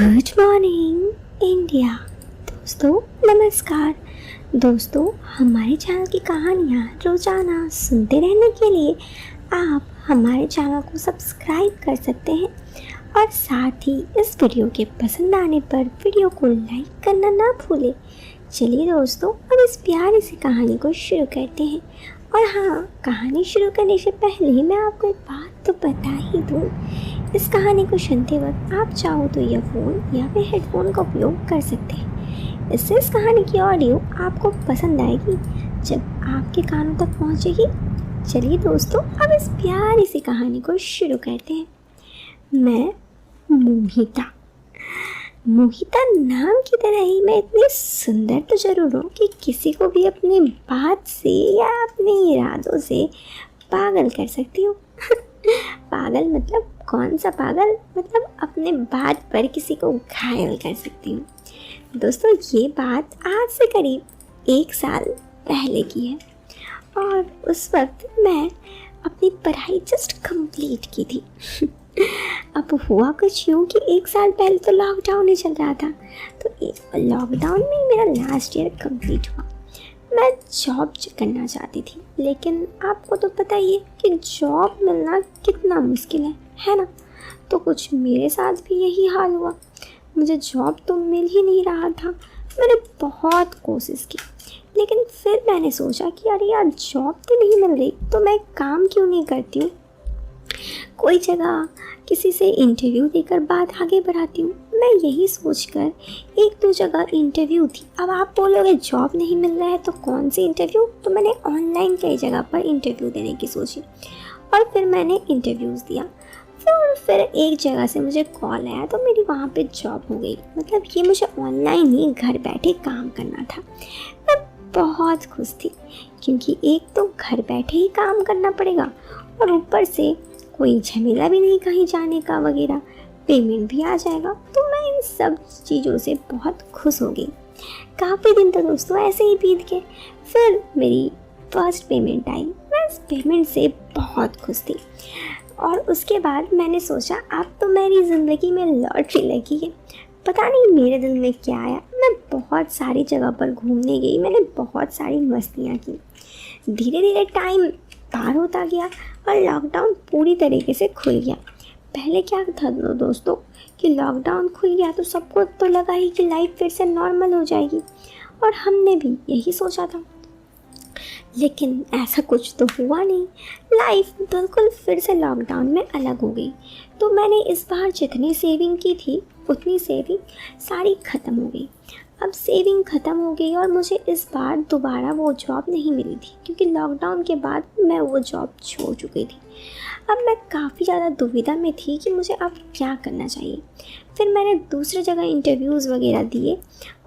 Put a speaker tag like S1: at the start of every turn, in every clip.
S1: Good morning India. दोस्तों नमस्कार। दोस्तों हमारे चैनल की कहानियाँ रोज़ाना सुनते रहने के लिए आप हमारे चैनल को सब्सक्राइब कर सकते हैं और साथ ही इस वीडियो के पसंद आने पर वीडियो को लाइक करना ना भूलें। चलिए दोस्तों अब इस प्यारी सी कहानी को शुरू करते हैं। और हाँ, कहानी शुरू करने से पहले मैं आपको एक बात तो बता ही दूँ। इस कहानी को सुनते वक्त आप चाहो तो ईयरफोन या फिर हेडफोन का उपयोग कर सकते हैं। इससे इस कहानी की ऑडियो आपको पसंद आएगी जब आपके कानों तक पहुंचेगी। चलिए दोस्तों अब इस प्यारी सी कहानी को शुरू करते हैं। मैं मोहिता नाम की तरह ही मैं इतनी सुंदर तो जरूर हूँ कि किसी को भी अपनी बात से या अपने इरादों से पागल कर सकती हूँ। पागल मतलब कौन सा पागल, मतलब अपने बात पर किसी को घायल कर सकती हूँ। दोस्तों ये बात आज से करीब 1 साल पहले की है और उस वक्त मैं अपनी पढ़ाई जस्ट कंप्लीट की थी। अब हुआ कुछ यूँ कि 1 साल पहले तो लॉकडाउन ही चल रहा था, तो लॉकडाउन में मेरा लास्ट ईयर कंप्लीट हुआ। मैं जॉब करना चाहती थी, लेकिन आपको तो पता ही है कि जॉब मिलना कितना मुश्किल है ना। तो कुछ मेरे साथ भी यही हाल हुआ। मुझे जॉब तो मिल ही नहीं रहा था। मैंने बहुत कोशिश की, लेकिन फिर मैंने सोचा कि अरे यार जॉब तो नहीं मिल रही, तो मैं काम क्यों नहीं करती हूँ, कोई जगह किसी से इंटरव्यू देकर बात आगे बढ़ाती हूँ। मैं यही सोचकर 1-2 जगह इंटरव्यू थी। अब आप बोलोगे जॉब नहीं मिल रहा है तो कौन सी इंटरव्यू, तो मैंने ऑनलाइन कई जगह पर इंटरव्यू देने की सोची और फिर मैंने इंटरव्यूज़ दिया। फिर एक जगह से मुझे कॉल आया तो मेरी वहाँ पे जॉब हो गई। मतलब ये मुझे ऑनलाइन ही घर बैठे काम करना था। मैं बहुत खुश थी क्योंकि एक तो घर बैठे ही काम करना पड़ेगा और ऊपर से कोई झमेला भी नहीं कहीं जाने का वगैरह, पेमेंट भी आ जाएगा। तो मैं इन सब चीज़ों से बहुत खुश हो गई। काफ़ी दिन तो दोस्तों ऐसे ही बीत गए। फिर मेरी फर्स्ट पेमेंट आई। मैं इस पेमेंट से बहुत खुश थी और उसके बाद मैंने सोचा अब तो मेरी ज़िंदगी में लॉटरी लगी है। पता नहीं मेरे दिल में क्या आया, मैं बहुत सारी जगह पर घूमने गई, मैंने बहुत सारी मस्तियाँ की। धीरे धीरे टाइम पार होता गया और लॉकडाउन पूरी तरीके से खुल गया। पहले क्या था दोस्तों कि लॉकडाउन खुल गया तो सबको तो लगा ही कि लाइफ फिर से नॉर्मल हो जाएगी और हमने भी यही सोचा था, लेकिन ऐसा कुछ तो हुआ नहीं। लाइफ बिल्कुल फिर से लॉकडाउन में अलग हो गई। तो मैंने इस बार जितनी सेविंग की थी उतनी सेविंग सारी ख़त्म हो गई। अब सेविंग ख़त्म हो गई और मुझे इस बार दोबारा वो जॉब नहीं मिली थी क्योंकि लॉकडाउन के बाद मैं वो जॉब छोड़ चुकी थी। अब मैं काफ़ी ज़्यादा दुविधा में थी कि मुझे अब क्या करना चाहिए। फिर मैंने दूसरी जगह इंटरव्यूज़ वगैरह दिए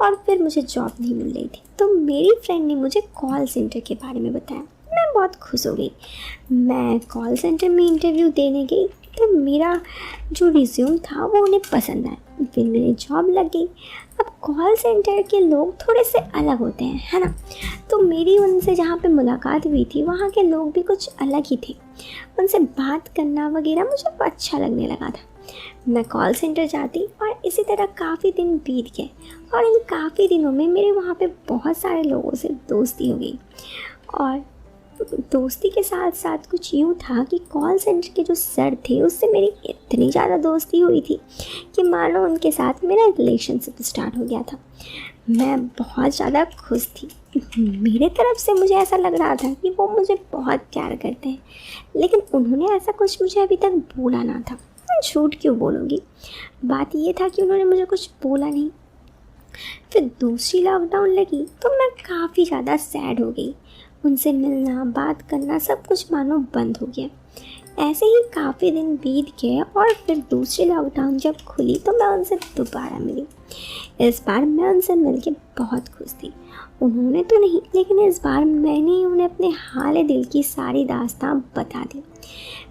S1: और फिर मुझे जॉब नहीं मिल रही थी। तो मेरी फ्रेंड ने मुझे कॉल सेंटर के बारे में बताया। मैं बहुत खुश हो गई। मैं कॉल सेंटर में इंटरव्यू देने गई तो मेरा जो रिज्यूम था वो उन्हें पसंद आया। फिर मेरी जॉब लग गई। अब कॉल सेंटर के लोग थोड़े से अलग होते हैं, है ना। तो मेरी उनसे जहाँ पे मुलाकात हुई थी वहाँ के लोग भी कुछ अलग ही थे। उनसे बात करना वगैरह मुझे अच्छा लगने लगा था। मैं कॉल सेंटर जाती और इसी तरह काफ़ी दिन बीत गए और इन काफ़ी दिनों में मेरे वहाँ पे बहुत सारे लोगों से दोस्ती हो गई। और दोस्ती के साथ साथ कुछ यूँ था कि कॉल सेंटर के जो सर थे उससे मेरी इतनी ज़्यादा दोस्ती हुई थी कि मानो उनके साथ मेरा रिलेशनशिप स्टार्ट हो गया था। मैं बहुत ज़्यादा खुश थी। मेरे तरफ से मुझे ऐसा लग रहा था कि वो मुझे बहुत प्यार करते हैं, लेकिन उन्होंने ऐसा कुछ मुझे अभी तक बोला ना था। मैं झूठ क्यों बोलूँगी, बात ये था कि उन्होंने मुझे कुछ बोला नहीं। फिर दूसरी लॉकडाउन लगी तो मैं काफ़ी ज़्यादा सैड हो गई। उनसे मिलना बात करना सब कुछ मानो बंद हो गया। ऐसे ही काफ़ी दिन बीत गए और फिर दूसरी लॉकडाउन जब खुली तो मैं उनसे दोबारा मिली। इस बार मैं उनसे मिलके बहुत खुश थी। उन्होंने तो नहीं, लेकिन इस बार मैंने उन्हें अपने हाल दिल की सारी दास्तां बता दी।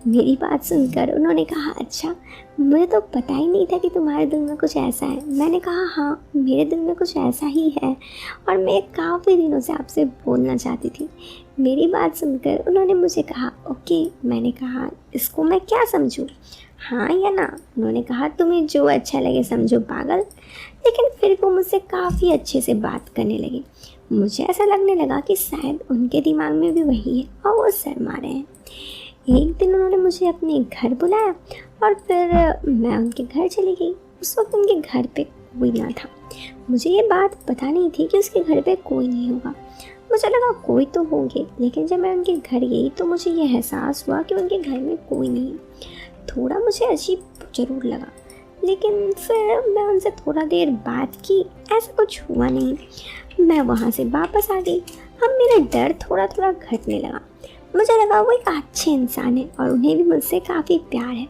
S1: मेरी बात सुनकर उन्होंने कहा, अच्छा मुझे तो पता ही नहीं था कि तुम्हारे दिल में कुछ ऐसा है। मैंने कहा हाँ मेरे दिल में कुछ ऐसा ही है और मैं काफ़ी दिनों से आपसे बोलना चाहती थी। मेरी बात सुनकर उन्होंने मुझे कहा ओके। मैंने कहा इसको मैं क्या समझूं। हाँ या ना। उन्होंने कहा तुम्हें जो अच्छा लगे समझो पागल। लेकिन फिर वो मुझसे काफ़ी अच्छे से बात करने लगे। मुझे ऐसा लगने लगा कि शायद उनके दिमाग में भी वही है और वो शर्मा रहे हैं। एक दिन उन्होंने मुझे अपने घर बुलाया और फिर मैं उनके घर चली गई। उस वक्त उनके घर पे कोई ना था। मुझे ये बात पता नहीं थी कि उसके घर पे कोई नहीं होगा। मुझे लगा कोई तो होंगे, लेकिन जब मैं उनके घर गई तो मुझे ये एहसास हुआ कि उनके घर में कोई नहीं है। थोड़ा मुझे अजीब ज़रूर लगा, लेकिन फिर मैं उनसे थोड़ा देर बात की, ऐसा कुछ हुआ नहीं। मैं वहाँ से वापस आ गई। अब मेरा डर थोड़ा थोड़ा घटने लगा। मुझे लगा वो एक अच्छे इंसान है और उन्हें भी मुझसे काफ़ी प्यार है।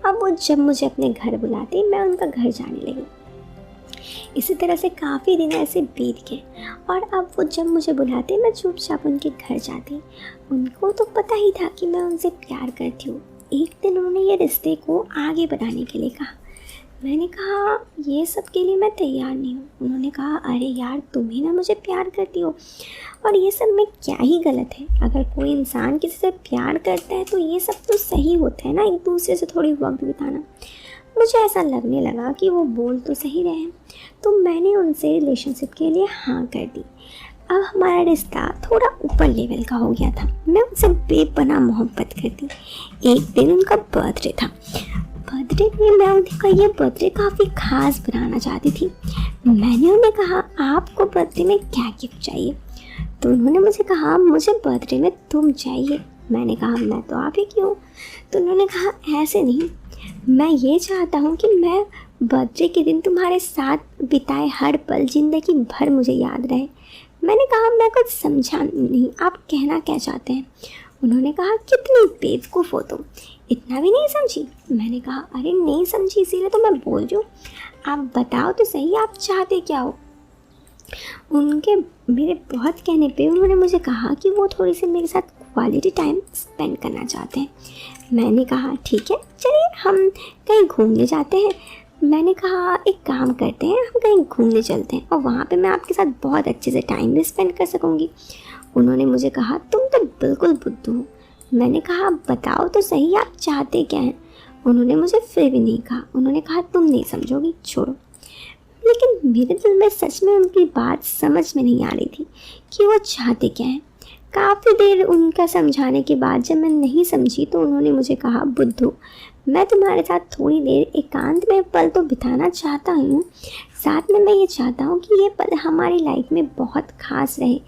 S1: अब वो जब मुझे अपने घर बुलाते मैं उनका घर जाने लगी। इसी तरह से काफ़ी दिन ऐसे बीत गए और अब वो जब मुझे बुलाते मैं चुपचाप उनके घर जाती। उनको तो पता ही था कि मैं उनसे प्यार करती हूँ। एक दिन उन्होंने ये रिश्ते को आगे बढ़ाने के लिए कहा। मैंने कहा ये सब के लिए मैं तैयार नहीं हूँ। उन्होंने कहा अरे यार तुम ही ना मुझे प्यार करती हो और ये सब में क्या ही गलत है। अगर कोई इंसान किसी से प्यार करता है तो ये सब तो सही होता है ना, एक दूसरे से थोड़ी वक्त बिताना। मुझे ऐसा लगने लगा कि वो बोल तो सही रहे हैं, तो मैंने उनसे रिलेशनशिप के लिए हाँ कर दी। अब हमारा रिश्ता थोड़ा ऊपर लेवल का हो गया था। मैं उनसे बेपनाह मोहब्बत करती। एक दिन उनका बर्थडे था। बर्थडे में मैं उनका ये बर्थडे काफ़ी ख़ास बनाना चाहती थी। मैंने उन्हें कहा आपको बर्थडे में क्या गिफ्ट चाहिए? तो उन्होंने मुझे कहा मुझे बर्थडे में तुम चाहिए। मैंने कहा मैं तो आप ही की हूँ। तो उन्होंने कहा ऐसे नहीं, मैं ये चाहता हूँ कि मैं बर्थडे के दिन तुम्हारे साथ बिताए हर पल ज़िंदगी भर मुझे याद रहे। मैंने कहा मैं कुछ समझा नहीं, आप कहना क्या चाहते हैं? उन्होंने कहा कितनी बेवकूफ़ हो तुम, इतना भी नहीं समझी? मैंने कहा अरे नहीं समझी इसीलिए तो मैं बोल रही हूँ, आप बताओ तो सही आप चाहते क्या हो? उनके मेरे बहुत कहने पे उन्होंने मुझे कहा कि वो थोड़ी सी मेरे साथ क्वालिटी टाइम स्पेंड करना चाहते हैं। मैंने कहा ठीक है चलिए हम कहीं घूमने जाते हैं। मैंने कहा एक काम करते हैं हम कहीं घूमने चलते हैं और वहाँ पे मैं आपके साथ बहुत अच्छे से टाइम भी स्पेंड कर सकूँगी। उन्होंने मुझे कहा तुम तो बिल्कुल बुद्धू हो। मैंने कहा बताओ तो सही आप चाहते क्या हैं? उन्होंने मुझे फिर भी नहीं कहा। उन्होंने कहा तुम नहीं समझोगी, छोड़ो। लेकिन मेरे दिल में सच में उनकी बात समझ में नहीं आ रही थी कि वो चाहते क्या हैं। काफ़ी देर उनका समझाने के बाद जब मैं नहीं समझी तो उन्होंने मुझे कहा बुद्धू मैं तुम्हारे साथ थोड़ी देर एकांत में पल तो बिताना चाहता हूँ, साथ में मैं ये चाहता हूँ कि ये पल हमारी लाइफ में बहुत ख़ास रहे।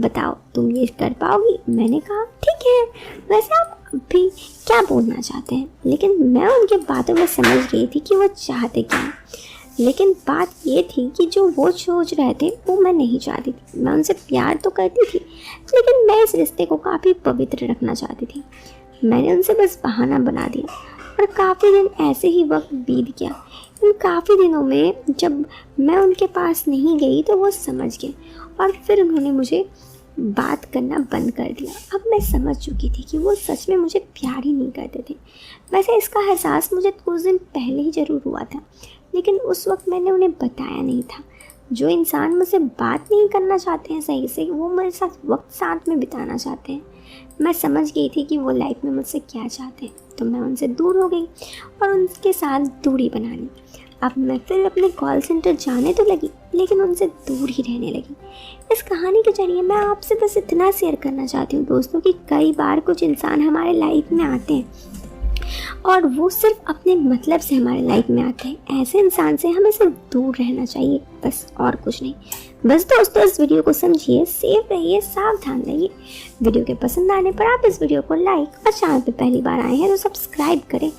S1: बताओ तुम ये कर पाओगी? मैंने कहा ठीक है, वैसे आप भी क्या बोलना चाहते हैं? लेकिन मैं उनके बातों में समझ गई थी कि वो चाहते क्या हैं। लेकिन बात ये थी कि जो वो सोच रहे थे वो मैं नहीं चाहती थी। मैं उनसे प्यार तो करती थी, लेकिन मैं इस रिश्ते को काफ़ी पवित्र रखना चाहती थी। मैंने उनसे बस बहाना बना दिया और काफ़ी दिन ऐसे ही वक्त बीत गया। इन काफ़ी दिनों में जब मैं उनके पास नहीं गई तो वो समझ गए और फिर उन्होंने मुझे बात करना बंद कर दिया। अब मैं समझ चुकी थी कि वो सच में मुझे प्यार ही नहीं करते थे। वैसे इसका एहसास मुझे कुछ दिन पहले ही ज़रूर हुआ था, लेकिन उस वक्त मैंने उन्हें बताया नहीं था। जो इंसान मुझसे बात नहीं करना चाहते हैं सही से, वो मेरे साथ वक्त साथ में बिताना चाहते हैं। मैं समझ गई थी कि वो लाइफ में मुझसे क्या चाहते हैं, तो मैं उनसे दूर हो गई और उनके साथ दूरी बना ली। अब मैं फिर अपने कॉल सेंटर जाने तो लगी, लेकिन उनसे दूर ही रहने लगी। इस कहानी के जरिए मैं आपसे बस इतना शेयर करना चाहती हूँ दोस्तों कि कई बार कुछ इंसान हमारे लाइफ में आते हैं और वो सिर्फ अपने मतलब से हमारे लाइफ में आते हैं। ऐसे इंसान से हमें सिर्फ दूर रहना चाहिए, बस और कुछ नहीं। बस दोस्तों इस वीडियो को समझिए, सेफ रहिए, सावधान रहिए। वीडियो के पसंद आने पर आप इस वीडियो को लाइक और चैनल पर पहली बार आए हैं तो सब्सक्राइब करें।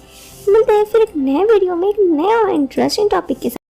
S1: मिलते हैं फिर एक नए वीडियो में एक नए और इंटरेस्टिंग टॉपिक के साथ।